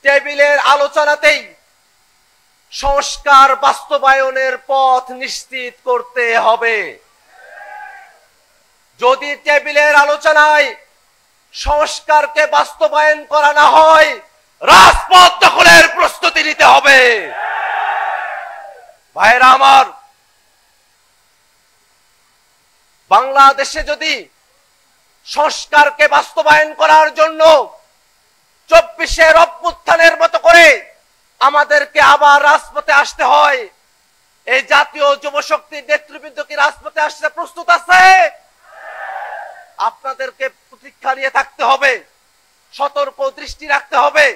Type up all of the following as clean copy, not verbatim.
টেবিলের আলোচনাতেই সংস্কার বাস্তবায়নের পথ নিশ্চিত করতে হবে। যদি টেবিলের আলোচনায় সংস্কারকে বাস্তবায়ন করা না হয়, রাজপথ দখলের প্রস্তুতি নিতে হবে। ভাইরা আমার, বাংলাদেশে যদি সংস্কারকে বাস্তবায়ন করার জন্য 24-এর অভ্যুত্থানের মতো করে আমাদেরকে আবার রাজপথে আসতে হয়, এই জাতীয় যুব শক্তির নেতৃবৃন্দ কি রাজপথে আসতে প্রস্তুত আছে? আপনাদেরকে প্রতীক্ষা নিয়ে থাকতে হবে, সতর্ক দৃষ্টি রাখতে হবে।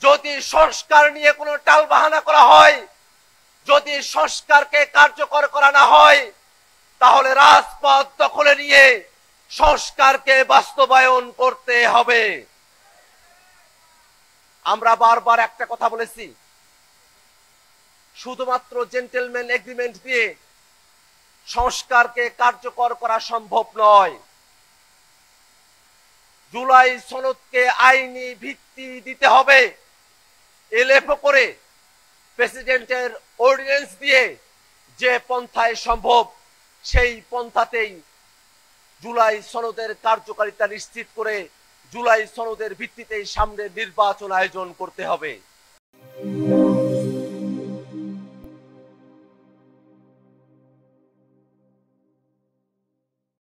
যদি সংস্কার নিয়ে কোনো টালবাহানা করা হয়, যদি সংস্কারকে কার্যকর করা না হয়, তাহলে রাজপথ দখলে নিয়ে সংস্কারকে বাস্তবায়ন করতে হবে। আমরা বারবার একটা কথা বলেছি, শুধুমাত্র জেন্টলম্যান এগ্রিমেন্ট দিয়ে সংস্কারকে কার্যকর করা সম্ভব নয়। জুলাই সনদকে আইনি ভিত্তি দিতে হবে। এলএফও করে প্রেসিডেন্টের অর্ডিন্যান্স দিয়ে যে পন্থায় সম্ভব, সেই পন্থাতেই জুলাই সনদের কার্যকারিতা নিশ্চিত করে জুলাই সনদের ভিত্তিতেই সামনে নির্বাচন আয়োজন করতে হবে।